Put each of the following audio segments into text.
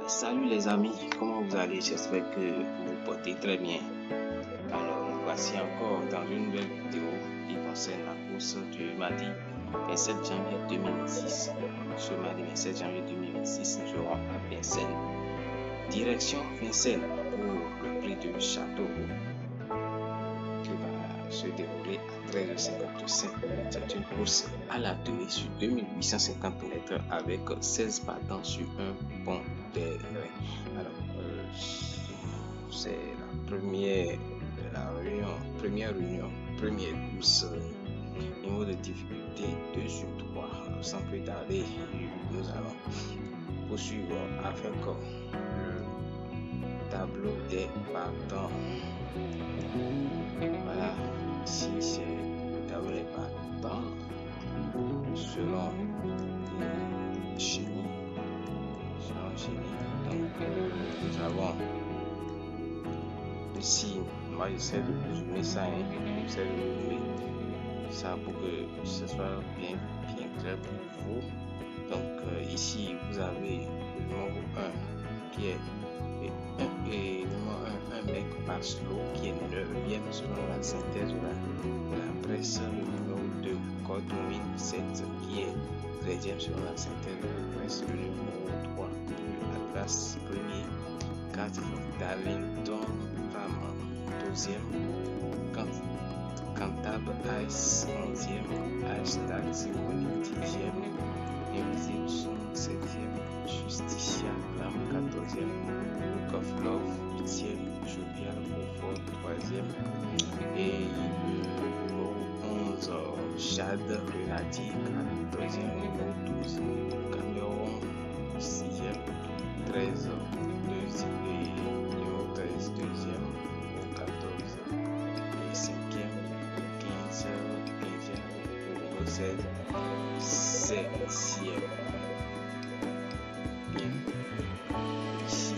Salut les amis, comment vous allez? J'espère que vous vous portez très bien. Alors, nous voici encore dans une nouvelle vidéo qui concerne la course du mardi 27 janvier 2026. Ce mardi 27 janvier 2026, nous serons à Vincennes. Direction Vincennes pour le prix de Château qui va se dérouler à 13h55. C'est une course à la tenue sur 2850 mètres avec 16 partants sur un pont des reins. Alors, c'est la première course. Niveau de difficulté 2 sur 3. Alors, sans plus tarder, nous allons poursuivre avec le tableau des partants. Voilà, ici c'est le tableau des partants selon les chenilles. Donc, nous avons ici, moi j'essaie de résumer ça, j'essaie de résumer ça pour que ce soit bien clair pour vous. Donc, ici vous avez le numéro 1 qui est un mec Maslow qui est 9e selon la synthèse de la presse, le numéro 2 Cordovine 7 qui est 13e selon la synthèse de la presse, le numéro 3 Atlas 1er, 4 Darlington Raman 12e, Cantab Ice 11e, Hashtag Zirconi 10e, Invisible Son 7e, Justicia Glam 14e, Book of Love 8e, Jovial Beaufort 3e et le numéro 11 Jade Renati 14e, numéro 12 Cameron 6e, 13 numéro 13 2e, numéro 14 et 5e, 15 numéro 16 7e. Bien. Ici,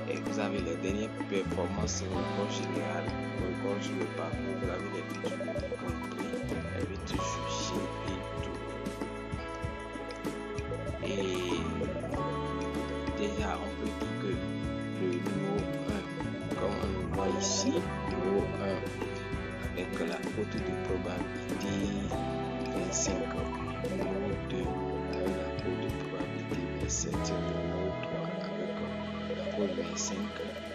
et vous avez les dernières performances au record général, au record sur le parcours, vous avez les buts compris, les buts jugés et tout. Et déjà, on peut dire que le numéro 1, comme on le voit ici, numéro 1 avec la cote de probabilité 25, numéro 2 avec la cote de probabilité 27, numéro 3 avec la cote 25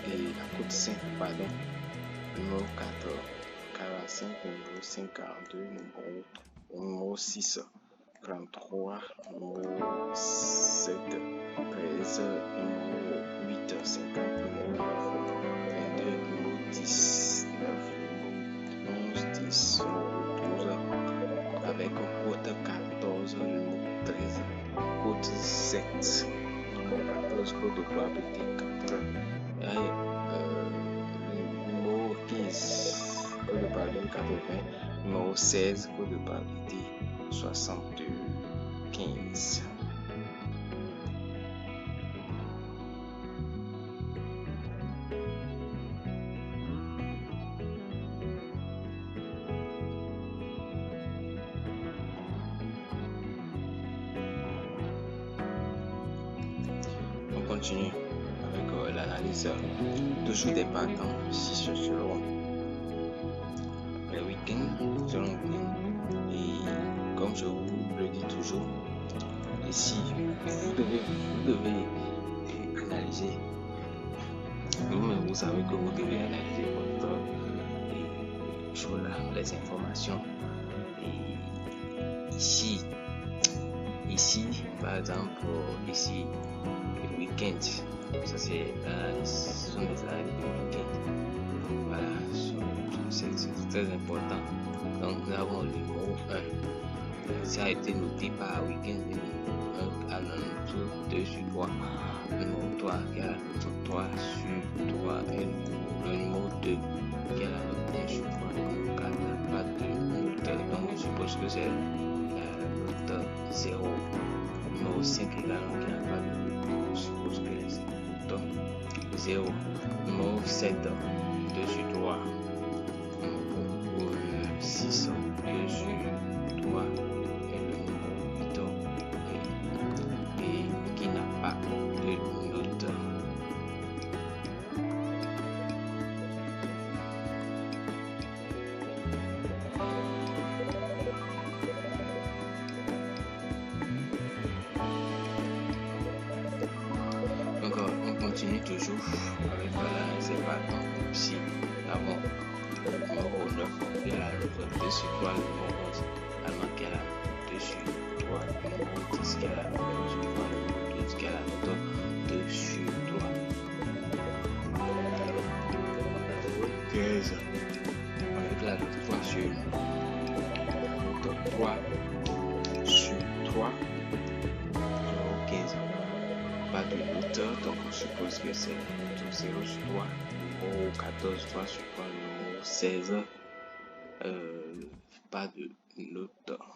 et la cote 5, pardon, numéro 4 45, numéro 5 42, numéro 6 33, numéro 7 13, numéro 8 50, numéro 9 22, numéro 10 9, 11 10, numéro 12 avec cote 14, numéro 13 cote 7, numéro 14 cote de probabilité 4 et numéro 15 cote de probabilité 80, numéro 16 cote de probabilité 75. On continue avec l'analyse toujours des partants, si ce selon les week-ends, selon le week-end. Et comme je vous le dis toujours, ici vous devez analyser. Vous-même, vous savez que vous devez analyser les informations. Et ici, par exemple, ici, le week-end, ça c'est ce sont des analyses de week-end. Voilà, c'est très important. Donc, nous avons le numéro 1. Ça a été noté par week-end, le numéro 1 à la note 2 sur 3. Le numéro 3 qui a la note 3 sur 3 et le numéro 2 qui a la note 1 sur 3. Le numéro 4 n'a pas de note, donc je suppose que c'est la note 0. Le numéro 5 également qui n'a pas de note, je suppose que c'est la note 0. Le numéro 7 2 sur 3. Le numéro 6 2 sur 3 et le numéro 8 et qui n'a pas continue toujours avec la réserve partant. Ici, nous avons le numéro 9 qui est la hauteur 2 sur 3, le numéro 11 allemand qui est la hauteur 2 sur 3, le numéro 10 qui est la hauteur sur 3, le numéro 12 qui est la hauteur 2 sur 3. 15 avec la hauteur 3 sur 3 sur 3, numéro 15. Pas de hauteur, donc on suppose que c'est 0 sur 3, numéro 14, 3 sur 3, numéro 16, pas de hauteur.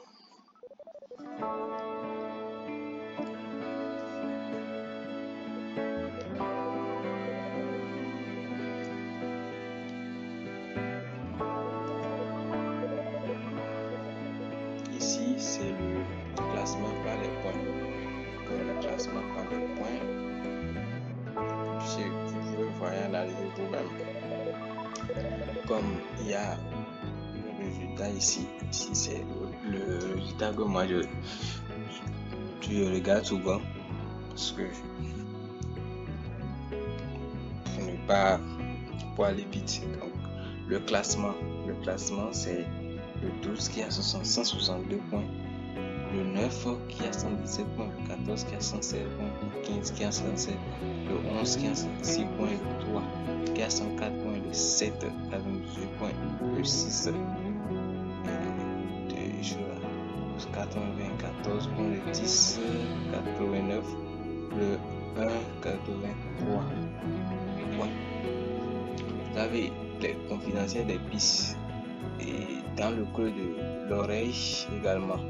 Ici, c'est le classement par les points. Comme le classement par les points, vous pouvez voir analyser vous-même. Comme il y a le résultat ici c'est le résultat que moi je regarde souvent parce que pour ne pas pour aller vite. Donc le classement c'est le 12 qui a 162 points, le 9 qui a 117 points, le 14 qui a 116 points, le 15 qui a 107, le 11 qui a 106 points, le 3 qui a 104 points, le 7 qui a 28 points, le 6 94 points, le 10 89, le 1 83 points. Vous avez les confidentiels des pistes et dans le creux de l'oreille également.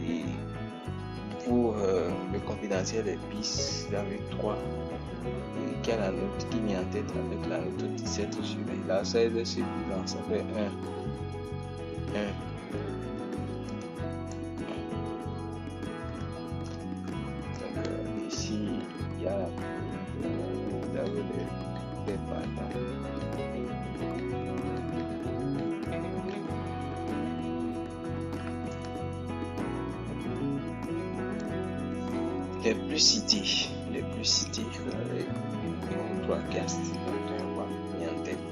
Et pour le confidentiel des pistes, vous avez 3 qui a la note qui vient en tête avec la note 17 sur 20. La 16 sur 20, ça fait 1. Donc ici, il y a des partants. Les plus cités, les 3 castes, en tête.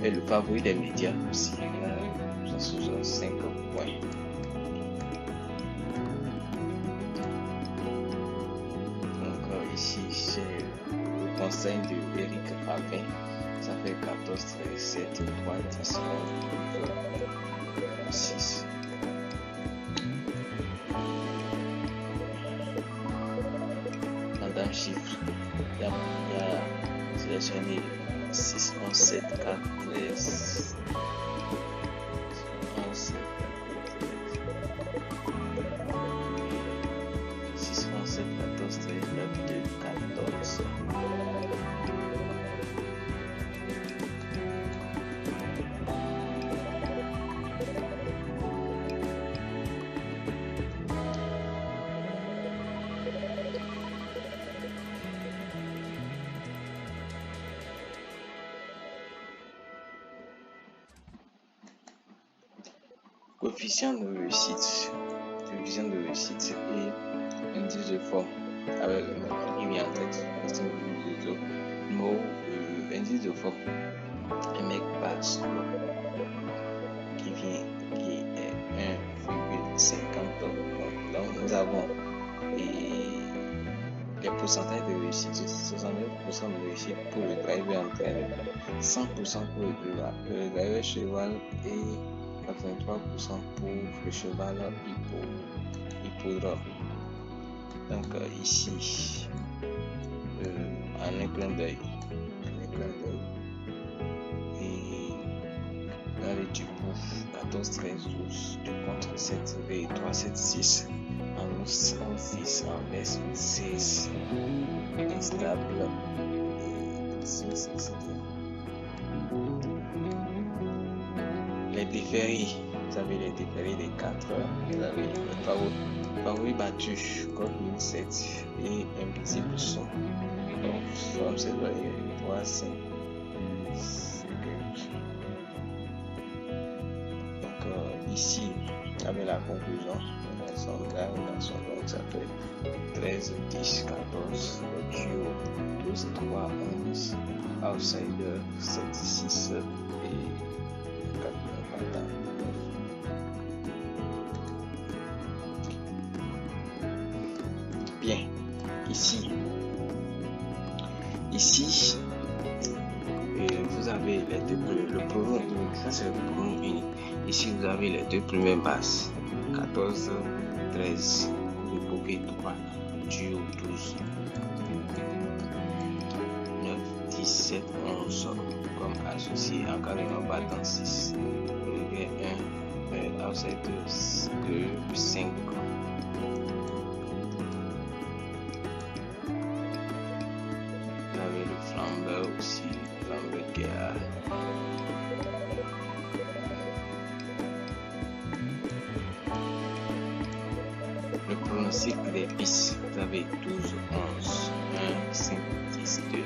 Et le favori des médias aussi, 165 points. Donc ici, c'est le conseil de Eric Ravin, ça fait 14, 13, 7, 3, 10, 11, 6. Dans chiffre, il y a sélectionné 6, 11, 7, 4, 13, 11, 7, 6, 11, 7, 14, 13, 9, 2, 14. Coefficient de réussite et indice de forme avec le numéro qui vient en tête, numéro indice de forme, un mec passe qui est 1,50. Donc nous avons les pourcentages de réussite, 69% de réussite pour le driver entraîneur, 100% pour le driver cheval et 83% pour le cheval hippodrome. Donc ici, en un clin d'œil, et dans le du bouffe 14, 13, 12, du contre 7, V, 3, 7, 6, en 11, 6, en baisse 6, instable, 6, etc. Les différés, vous avez les différés des 4, vous avez les favoris battus, code 1007 et invisible son. Donc, comme c'est vrai, 3, 5, 6, 8. Donc, ici, vous avez la conclusion, la sondage, ça fait 13, 10, 14, duo 12, 3, 11, outsider 7, 6 et 4, 9. Bien, ici, vous avez les deux, le pronom unique, ça c'est le pronom unique. Ici, vous avez les deux premières bases, 14, 13, le bouquet 3, duo 12, 9, 17, 11, comme associé, encore une barre dans 6, le 1, outside 2, 5. Vous avez le flambeur aussi, le flambeur qui a le pronostic des pistes. Vous avez 12, 11, 1, 5, 10, 2.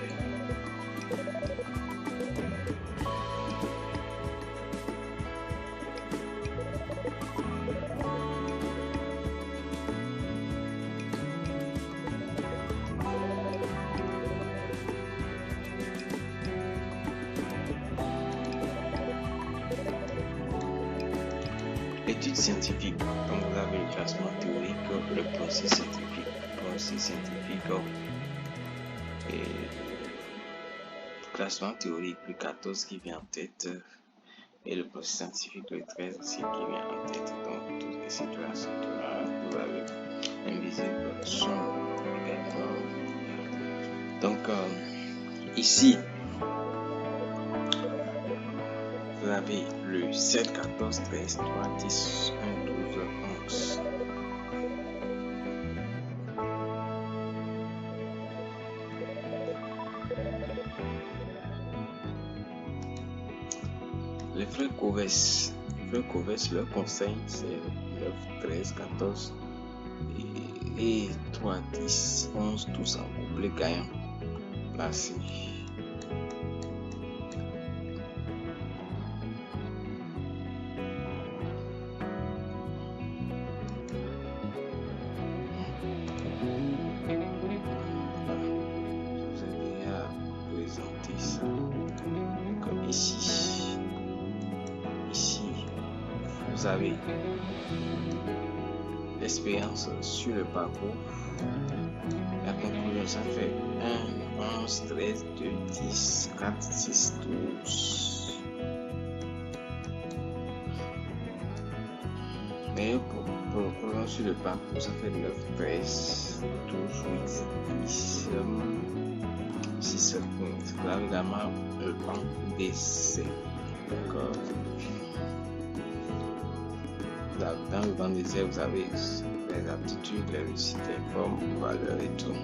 Études scientifiques, donc vous avez le classement théorique, le processus scientifique, et le classement théorique, le 14 qui vient en tête, et le processus scientifique, le 13 aussi qui vient en tête. Donc toutes les situations, vous avez invisible sont également. Donc ici, vous avez le 7, 14, 13, 3, 10, 1, 12, 11. Les frères Covès, leur conseil c'est 9, 13, 14 et 3, 10, 11, tous en couple gagnant. Là c'est ça. Comme ici, vous avez l'expérience sur le parcours. La conclusion, ça fait 1, 11, 13, 2, 10, 4, 6, 12. Mais pour sur le parcours, ça fait 9, 13, 12, 8, 10, 6, 7, 15. Là, évidemment, le banc d'essai. D'accord. Dans le banc d'essai, vous avez les aptitudes, les réussites, les formes, valeurs et tout.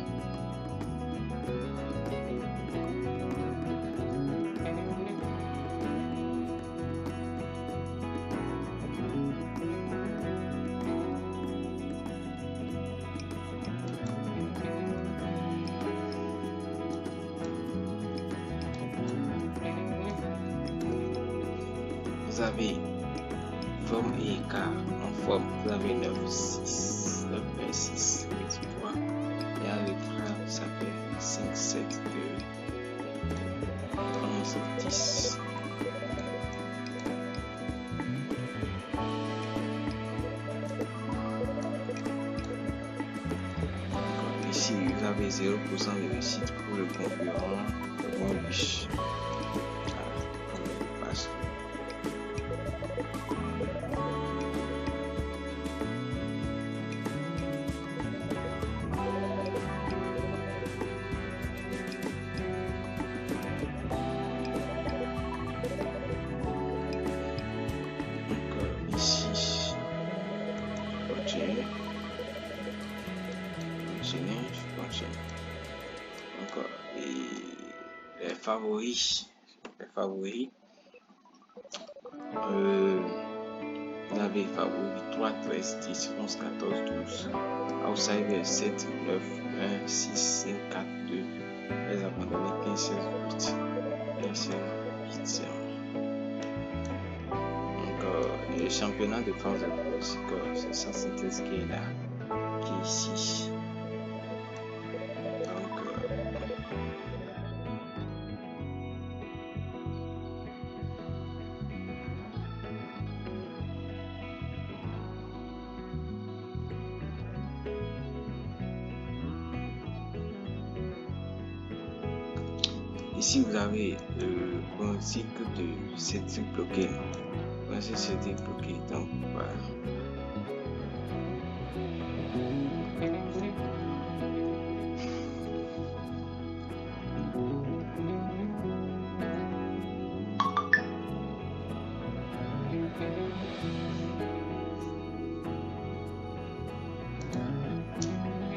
Vous avez forme et écart. En forme, vous avez 9, 6, 9, 6, 8, 3. Et à l'écart, ça fait 5, 7, 2, 11, 10. Ici, vous avez 0% de réussite pour le concurrent, le moins riche. Encore et les favoris, vous avez favoris 3, 13, 10, 11, 14, 12, outsider 7, 9, 1, 6, 5, 4, 2, les abandonnés 15, 16, 8, 15, 16, 8, donc le championnat de France de musique, c'est ça, c'était ce qui est là. qui est ici. Donc, ici, vous avez un cycle de cette bloqué. Voici c'était bloqué. Donc, voilà.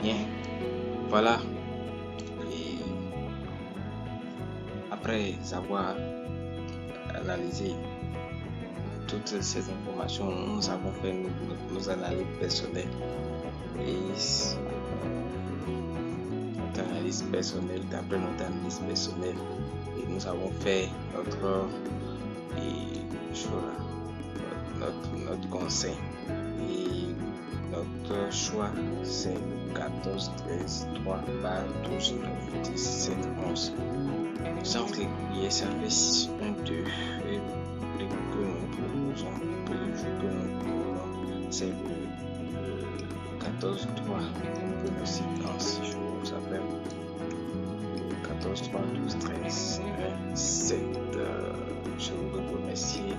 Bien. Voilà. Et après avoir analysé toutes ces informations, nous avons fait nos analyses personnelles et d'après notre analyse personnelle, et nous avons fait notre conseil, et notre choix c'est 14, 13, 3, 12, 9, 10, 7, 11. Sans régulier, ça fait 6, 1, 2. Et le que nous proposons, c'est le 14, 3. On peut aussi dans 6 jours, ça fait 14, 3, 12, 13, 7. Je vous remercie.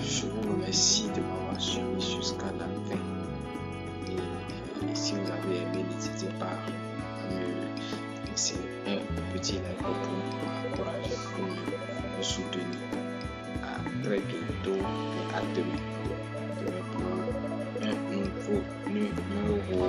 Je vous remercie de m'avoir suivi jusqu'à la fin. Et si vous avez aimé, n'hésitez pas à me laisser un petit like pour m'encourager, pour me soutenir. À très bientôt et à demain pour un nouveau numéro.